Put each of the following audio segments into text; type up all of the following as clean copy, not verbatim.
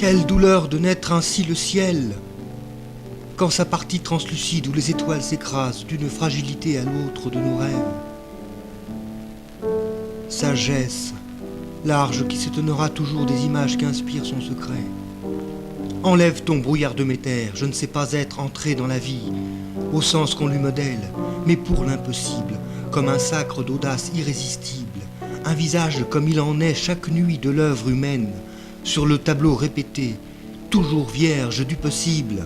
Quelle douleur de naître ainsi le ciel, quand sa partie translucide où les étoiles s'écrasent d'une fragilité à l'autre de nos rêves. Sagesse, large qui s'étonnera toujours des images qu'inspire son secret. Enlève ton brouillard de métère, je ne sais pas être entré dans la vie, au sens qu'on lui modèle, mais pour l'impossible, comme un sacre d'audace irrésistible, un visage comme il en est chaque nuit de l'œuvre humaine, sur le tableau répété, toujours vierge du possible.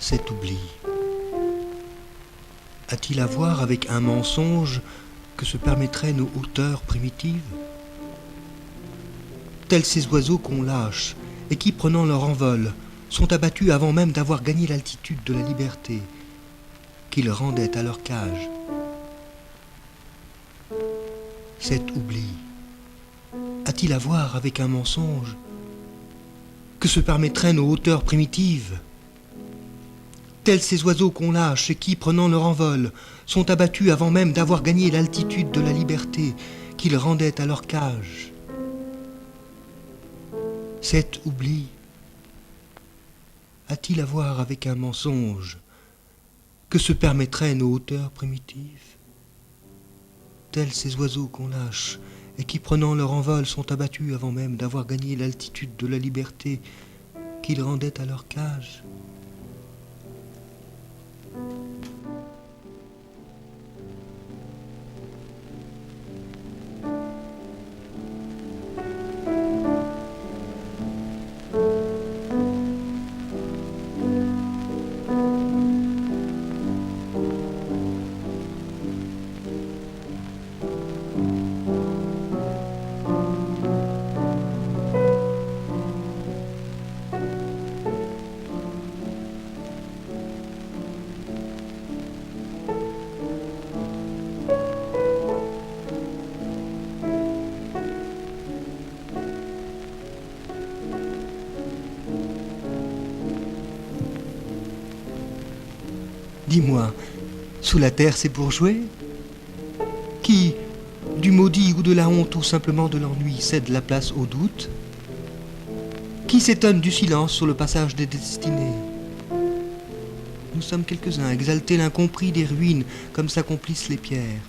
Cet oubli a-t-il à voir avec un mensonge que se permettraient nos hauteurs primitives? Tels ces oiseaux qu'on lâche et qui, prenant leur envol, sont abattus avant même d'avoir gagné l'altitude de la liberté qu'ils rendaient à leur cage. Cet oubli a-t-il à voir avec un mensonge que se permettraient nos hauteurs primitives? Tels ces oiseaux qu'on lâche et qui, prenant leur envol, sont abattus avant même d'avoir gagné l'altitude de la liberté qu'ils rendaient à leur cage. Cet oubli a-t-il à voir avec un mensonge que se permettraient nos hauteurs primitives? Tels ces oiseaux qu'on lâche et qui, prenant leur envol, sont abattus avant même d'avoir gagné l'altitude de la liberté qu'ils rendaient à leur cage. Dis-moi, sous la terre c'est pour jouer? Qui, du maudit ou de la honte ou simplement de l'ennui, cède la place au doute? Qui s'étonne du silence sur le passage des destinées? Nous sommes quelques-uns à exalter l'incompris des ruines comme s'accomplissent les pierres,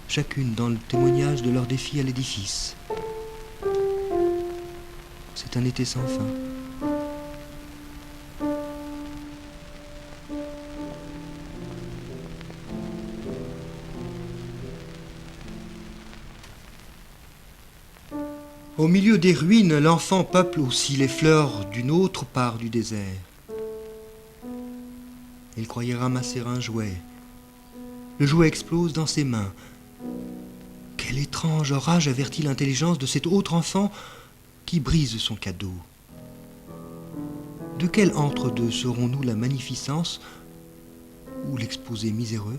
chacune dans le témoignage de leur défi à l'édifice. C'est un été sans fin. Au milieu des ruines, l'enfant peuple aussi les fleurs d'une autre part du désert. Il croyait ramasser un jouet. Le jouet explose dans ses mains. Quel étrange orage avertit l'intelligence de cet autre enfant qui brise son cadeau? De quel entre-deux serons-nous la magnificence ou l'exposé miséreux?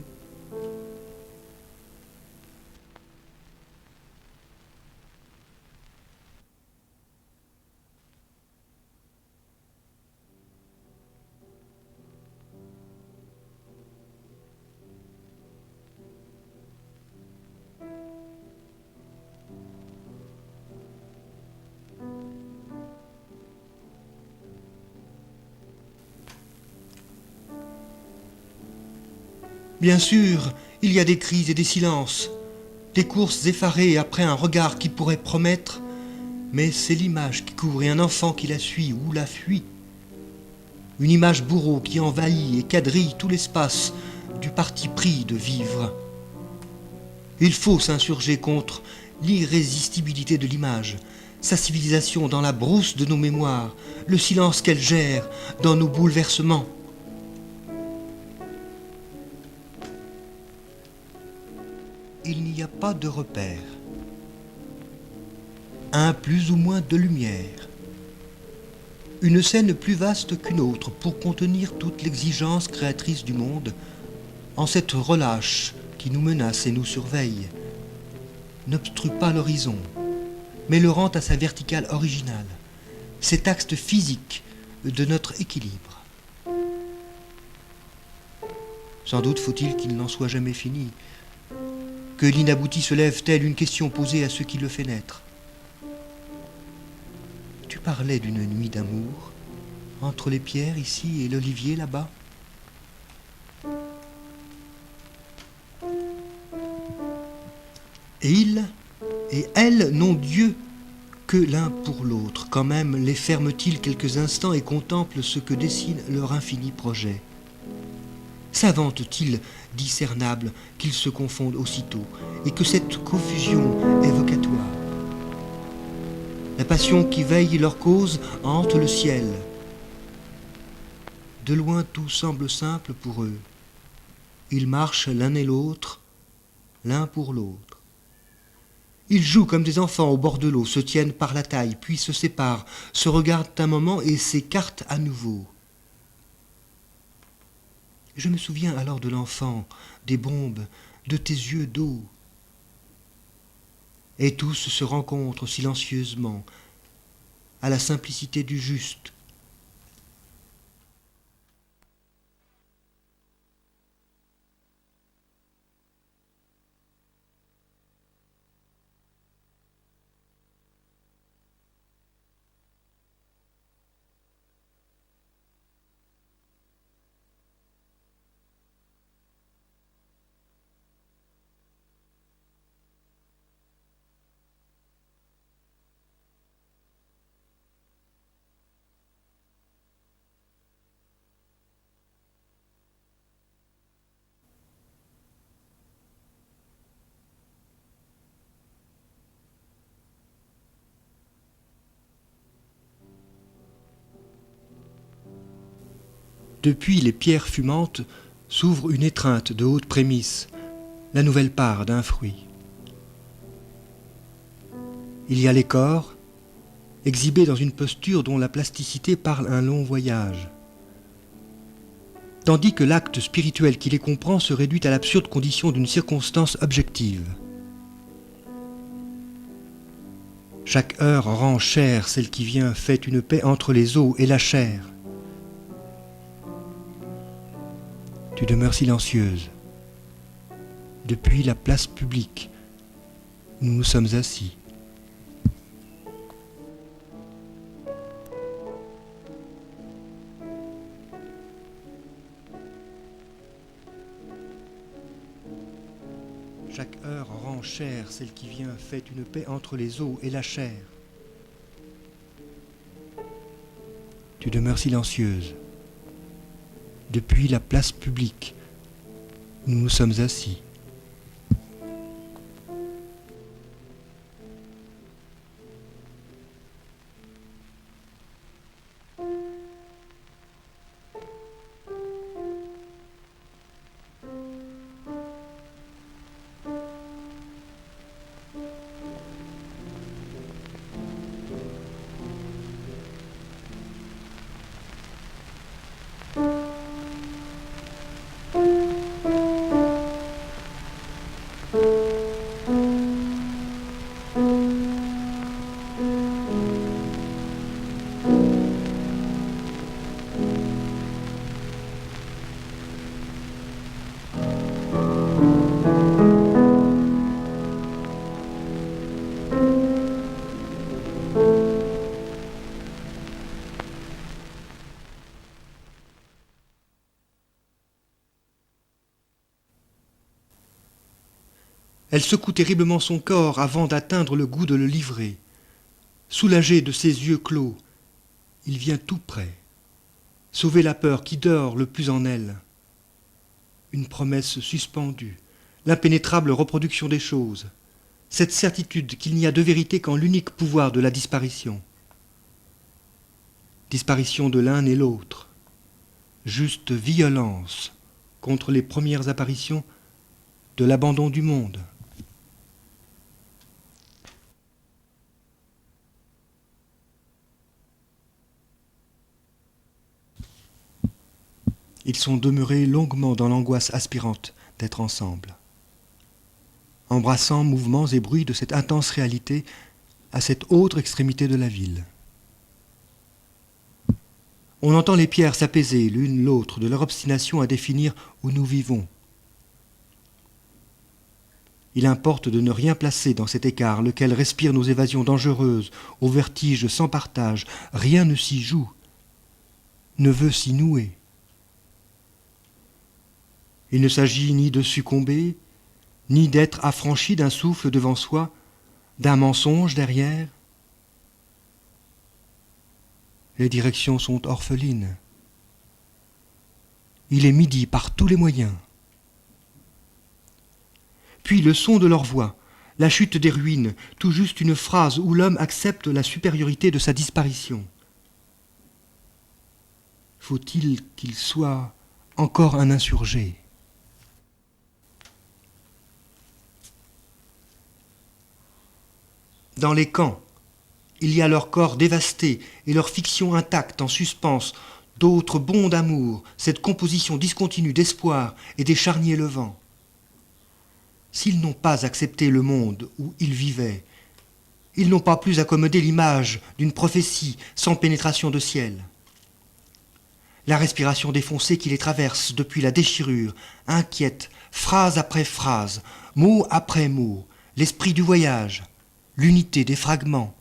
Bien sûr, il y a des cris et des silences, des courses effarées après un regard qui pourrait promettre, mais c'est l'image qui couvre et un enfant qui la suit ou la fuit. Une image bourreau qui envahit et quadrille tout l'espace du parti pris de vivre. Il faut s'insurger contre l'irrésistibilité de l'image, sa civilisation dans la brousse de nos mémoires, le silence qu'elle gère dans nos bouleversements. Il n'y a pas de repère. un plus ou moins de lumière. Une scène plus vaste qu'une autre pour contenir toute l'exigence créatrice du monde, en cette relâche qui nous menace et nous surveille, n'obstrue pas l'horizon, mais le rend à sa verticale originale, cet axe physique de notre équilibre. Sans doute faut-il qu'il n'en soit jamais fini, que l'inabouti se lève telle une question posée à ceux qui le fait naître. Tu parlais d'une nuit d'amour, entre les pierres ici et l'olivier là-bas. Et ils et elles n'ont Dieu que l'un pour l'autre. Quand même les ferment-ils quelques instants et contemplent ce que dessine leur infini projet. S'inventent-ils discernables qu'ils se confondent aussitôt et que cette confusion est vocatoire? La passion qui veille leur cause hante le ciel. De loin tout semble simple pour eux. Ils marchent l'un et l'autre, l'un pour l'autre. Ils jouent comme des enfants au bord de l'eau, se tiennent par la taille, puis se séparent, se regardent un moment et s'écartent à nouveau. Je me souviens alors de l'enfant, des bombes, de tes yeux d'eau. Et tous se rencontrent silencieusement, à la simplicité du juste. Depuis les pierres fumantes s'ouvre une étreinte de haute prémisse, la nouvelle part d'un fruit. Il y a les corps, exhibés dans une posture dont la plasticité parle un long voyage, tandis que l'acte spirituel qui les comprend se réduit à l'absurde condition d'une circonstance objective. Chaque heure rend chère celle qui vient, fait une paix entre les os et la chair. Tu demeures silencieuse. Depuis la place publique, nous nous sommes assis. Chaque heure rend chère celle qui vient, fait une paix entre les os et la chair. Tu demeures silencieuse. Depuis la place publique, nous nous sommes assis. Elle secoue terriblement son corps avant d'atteindre le goût de le livrer. Soulagé de ses yeux clos, il vient tout près, sauver la peur qui dort le plus en elle. Une promesse suspendue, l'impénétrable reproduction des choses, cette certitude qu'il n'y a de vérité qu'en l'unique pouvoir de la disparition. Disparition de l'un et l'autre, juste violence contre les premières apparitions de l'abandon du monde. Ils sont demeurés longuement dans l'angoisse aspirante d'être ensemble, embrassant mouvements et bruits de cette intense réalité à cette autre extrémité de la ville. On entend les pierres s'apaiser l'une l'autre de leur obstination à définir où nous vivons. Il importe de ne rien placer dans cet écart, lequel respire nos évasions dangereuses, au vertige sans partage. Rien ne s'y joue, ne veut s'y nouer. Il ne s'agit ni de succomber, ni d'être affranchi d'un souffle devant soi, d'un mensonge derrière. Les directions sont orphelines. Il est midi par tous les moyens. Puis le son de leur voix, la chute des ruines, tout juste une phrase où l'homme accepte la supériorité de sa disparition. Faut-il qu'il soit encore un insurgé ? Dans les camps, il y a leurs corps dévastés et leur fiction intacte en suspens, d'autres bonds d'amour, cette composition discontinue d'espoir et des charniers levants. S'ils n'ont pas accepté le monde où ils vivaient, ils n'ont pas plus accommodé l'image d'une prophétie sans pénétration de ciel. La respiration défoncée qui les traverse depuis la déchirure, inquiète, phrase après phrase, mot après mot, l'esprit du voyage, l'unité des fragments.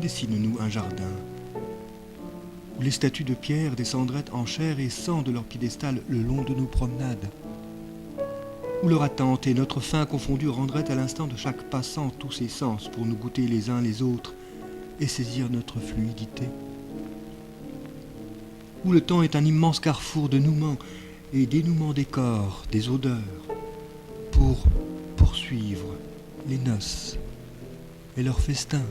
Dessine-nous un jardin où les statues de pierre descendraient en chair et sang de leur piédestal le long de nos promenades, où leur attente et notre faim confondus rendraient à l'instant de chaque passant tous ses sens pour nous goûter les uns les autres et saisir notre fluidité, où le temps est un immense carrefour de nouement et dénouement des corps, des odeurs, pour poursuivre les noces et leurs festins.